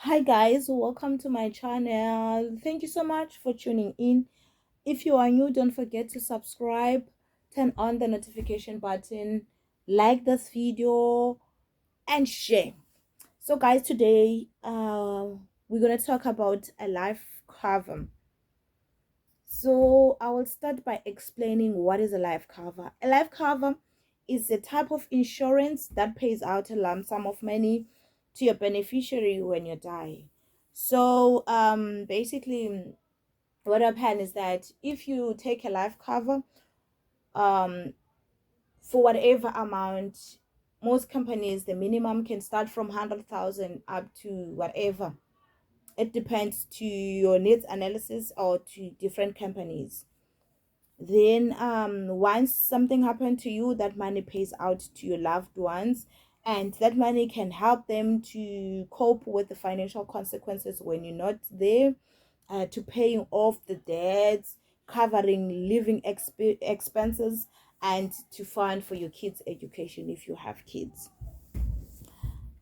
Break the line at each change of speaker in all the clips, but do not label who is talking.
Hi guys, welcome to my channel. Thank you so much for tuning in. If you are new, don't forget to subscribe, turn on the notification button, like this video and share. So guys, today we're going to talk about a life cover. So I will start by explaining what is a life cover. A life cover is a type of insurance that pays out a lump sum of money to your beneficiary when you die. So basically what happens is that if you take a life cover um for whatever amount, most companies the minimum can start from 100,000 up to whatever. It depends to your needs analysis or to different companies. Then once something happened to you, that money pays out to your loved ones, and that money can help them to cope with the financial consequences when you're not there, to paying off the debts, covering living expenses, and to fund for your kids education if you have kids.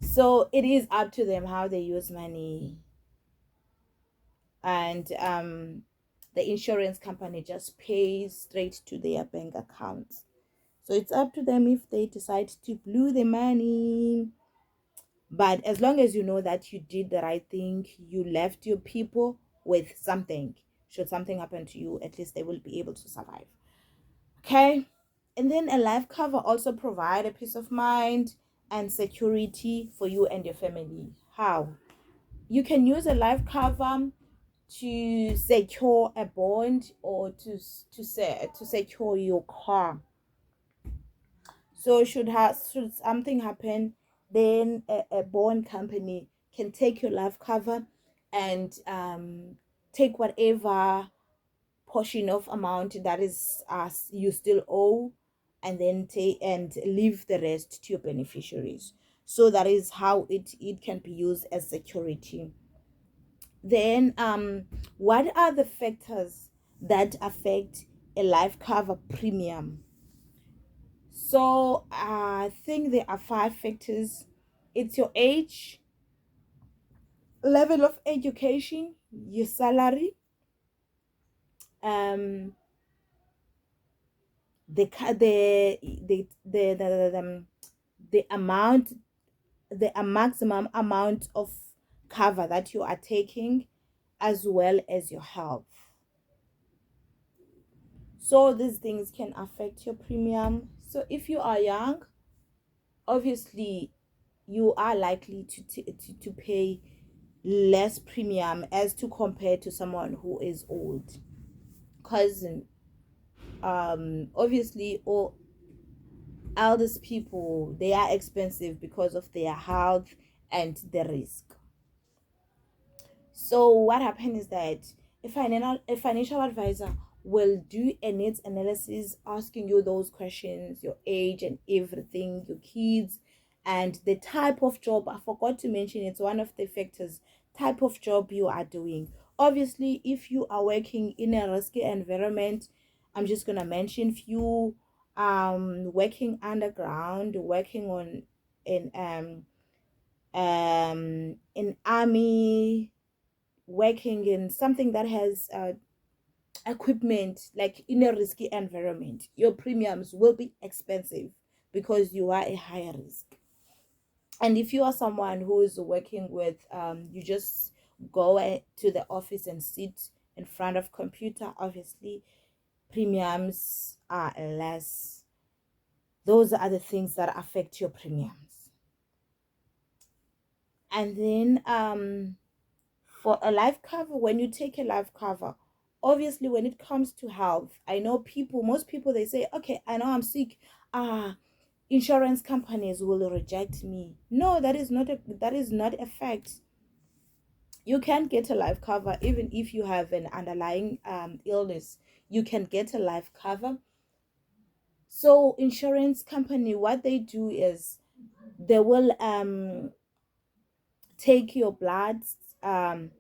So it is up to them how they use money. And the insurance company just pays straight to their bank accounts. So it's up to them if they decide to blow the money. But as long as you know that you did the right thing, you left your people with something. Should something happen to you, at least they will be able to survive. Okay. And then a life cover also provide a peace of mind and security for you and your family. How? You can use a life cover to secure a bond or to secure your car. So should something happen, then a bond company can take your life cover and take whatever portion of amount that is you still owe, and then take and leave the rest to your beneficiaries. So that is how it can be used as security. Then what are the factors that affect a life cover premium? So I think there are five factors. It's your age, level of education, your salary, um, the the amount, the maximum amount of cover that you are taking, as well as your health. So these things can affect your premium. So if you are young, obviously you are likely to pay less premium as to compare to someone who is old, because obviously all eldest people, they are expensive because of their health and the risk. So what happened is that a financial advisor will do a needs analysis, asking you those questions, your age and everything, your kids, and the type of job. I forgot to mention, it's one of the factors, type of job you are doing. Obviously, if you are working in a risky environment, I'm just gonna mention few. Working underground, working on in army, working in something that has equipment, like in a risky environment, your premiums will be expensive because you are a high risk. And if you are someone who is working with you just go to the office and sit in front of computer, obviously premiums are less. Those are the things that affect your premiums. And then for a life cover, when you take a life cover, obviously when it comes to health, I know most people, they say, okay, I know I'm sick, insurance companies will reject me. No, that is not a fact. You can get a life cover even if you have an underlying illness. You can get a life cover. So insurance company, what they do is they will take your blood, um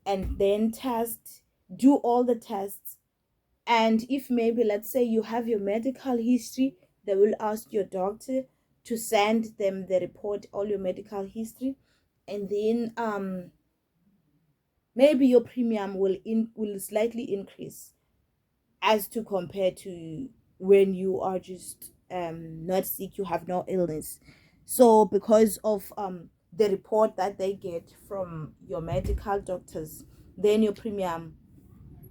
and then do all the tests. And if maybe, let's say, you have your medical history, they will ask your doctor to send them the report, all your medical history. and then maybe your premium will slightly increase as to compare to when you are just not sick, you have no illness. So because of the report that they get from your medical doctors, then your premium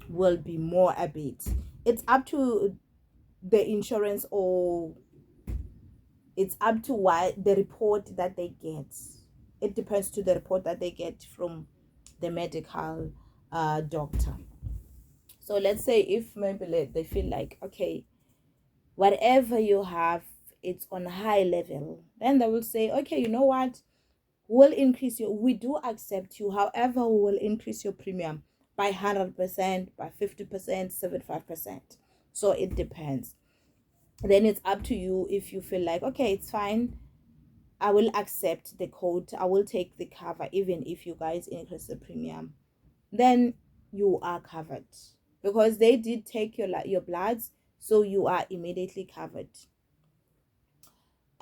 will be more a bit. It's up to the insurance, or it's up to what the report that they get. It depends to the report that they get from the medical doctor. So let's say if maybe they feel like, okay, whatever you have, it's on a high level, then they will say, okay, you know what, we do accept you, however we will increase your premium by 100%, by 50%, 75%. So it depends. Then it's up to you. If you feel like, okay, it's fine, I will accept the quote, I will take the cover even if you guys increase the premium, then you are covered, because they did take your bloods, so you are immediately covered.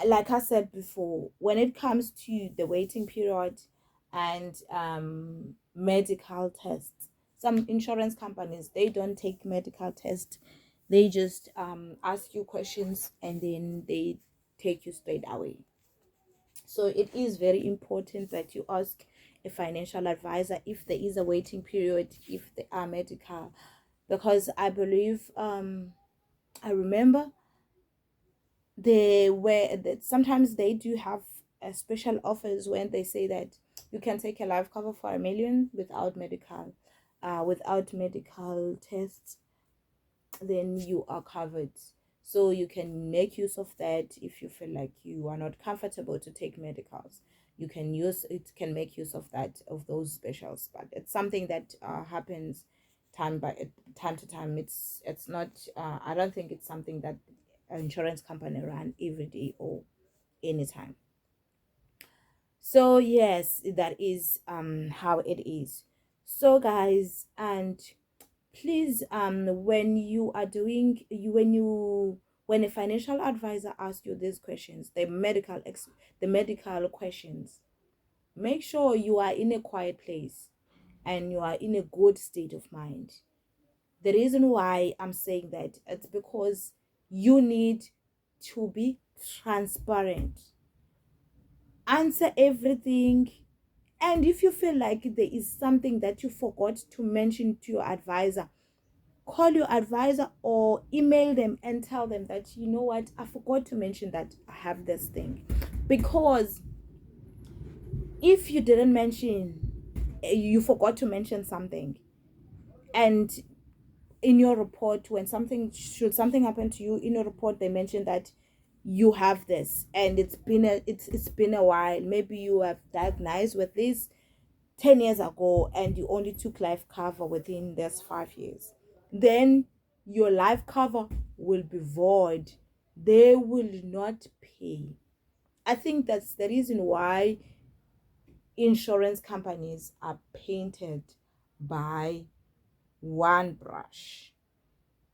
Like I said before, when it comes to the waiting period and medical tests, some insurance companies, they don't take medical tests. They just ask you questions and then they take you straight away. So it is very important that you ask a financial advisor if there is a waiting period, if they are medical, because I believe I remember they were that sometimes they do have special offers when they say that you can take a life cover for 1 million without medical tests, then you are covered. So you can make use of that. If you feel like you are not comfortable to take medicals, you can use it, can make use of that, of those specials. But it's something that happens time to time. It's not I don't think it's something that an insurance company run every day or anytime. So yes, that is how it is. So guys, and please, when you are doing you when a financial advisor asks you these questions, the medical questions, make sure you are in a quiet place and you are in a good state of mind. The reason why I'm saying that, it's because you need to be transparent, answer everything. And if you feel like there is something that you forgot to mention to your advisor, call your advisor or email them and tell them that, you know what, I forgot to mention that I have this thing. Because if you didn't mention, you forgot to mention something, and in your report, when something happen to you, in your report they mention that you have this, and it's been a while, maybe you have diagnosed with this 10 years ago and you only took life cover within this 5 years, then your life cover will be void. They will not pay. I think that's the reason why insurance companies are painted by one brush.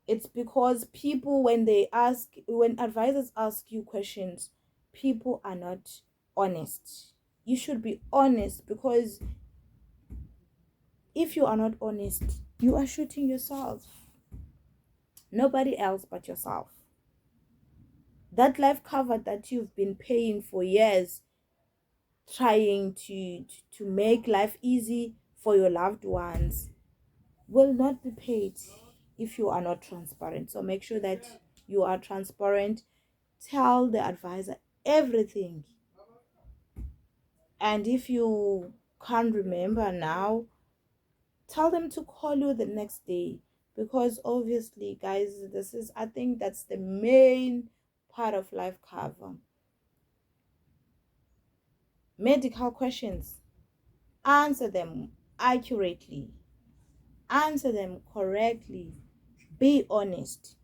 It's because people, when advisors ask you questions, people are not honest. You should be honest, because if you are not honest, you are shooting yourself. Nobody else but yourself. That life cover that you've been paying for years, trying to make life easy for your loved ones, will not be paid if you are not transparent. So make sure that you are transparent. Tell the advisor everything. And if you can't remember now, tell them to call you the next day, because obviously, guys, this is, I think that's the main part of life cover. Medical questions, answer them accurately, answer them correctly, be honest.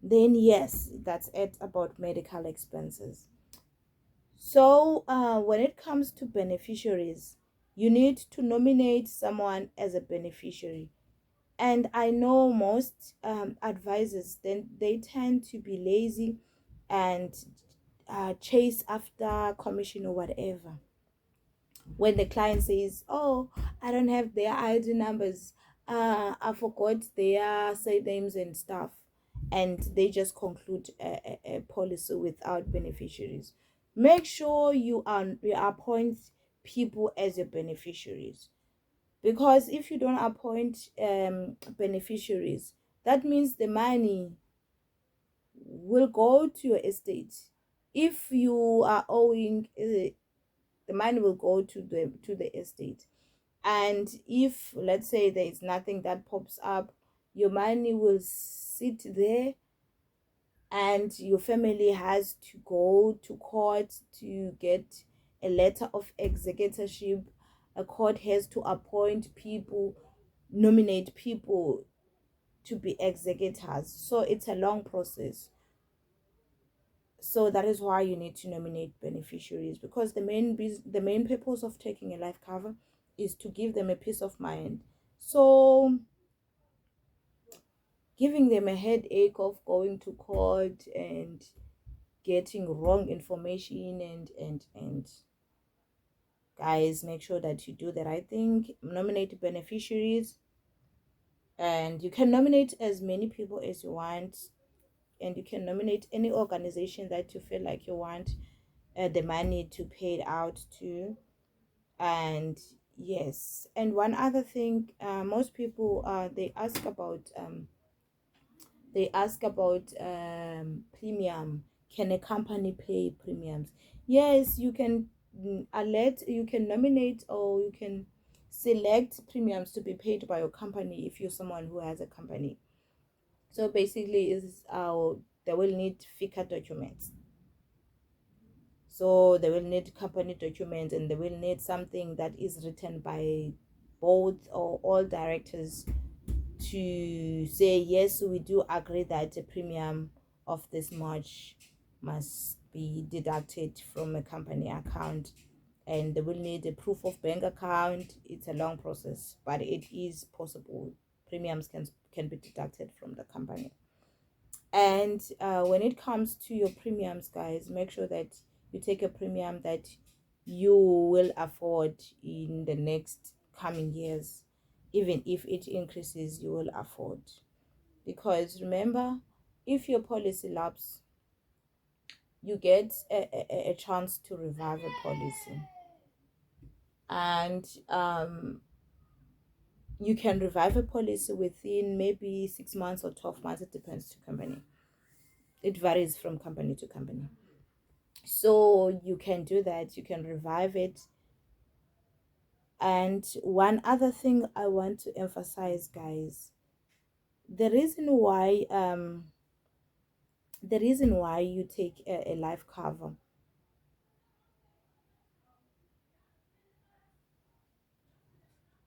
Then yes, that's it about medical expenses. So when it comes to beneficiaries, you need to nominate someone as a beneficiary. And I know most advisors, then they tend to be lazy and chase after commission or whatever. when the client says, oh, I don't have their ID numbers, I forgot their surnames and stuff, and they just conclude a policy without beneficiaries. Make sure you appoint people as your beneficiaries, because if you don't appoint beneficiaries, that means the money will go to your estate. If you are owing, the money will go to the estate. And if, let's say, there is nothing that pops up, your money will sit there, and your family has to go to court to get a letter of executorship. A court has to appoint people, nominate people to be executors. So it's a long process. So that is why you need to nominate beneficiaries, because the main purpose of taking a life cover is to give them a peace of mind. So giving them a headache of going to court and getting wrong information, and guys, make sure that you do the right thing. Nominate beneficiaries, and you can nominate as many people as you want, and you can nominate any organization that you feel like you want the money to pay it out to. And yes, and one other thing, most people they ask about premium. Can a company pay premiums? Yes, you can. You can nominate, or you can select premiums to be paid by your company if you're someone who has a company. So basically is they will need FICA documents. So they will need company documents, and they will need something that is written by both or all directors to say, yes, we do agree that a premium of this much must be deducted from a company account. And they will need a proof of bank account. It's a long process, but it is possible. Premiums can be deducted from the company. And when it comes to your premiums, guys, make sure that you take a premium that you will afford in the next coming years. Even if it increases, you will afford. Because remember, if your policy lapse, you get a chance to revive a policy. And you can revive a policy within maybe 6 months or 12 months. It depends to company. It varies from company to company. So you can do that. You can revive it. And one other thing I want to emphasize, guys, the reason why you take a life cover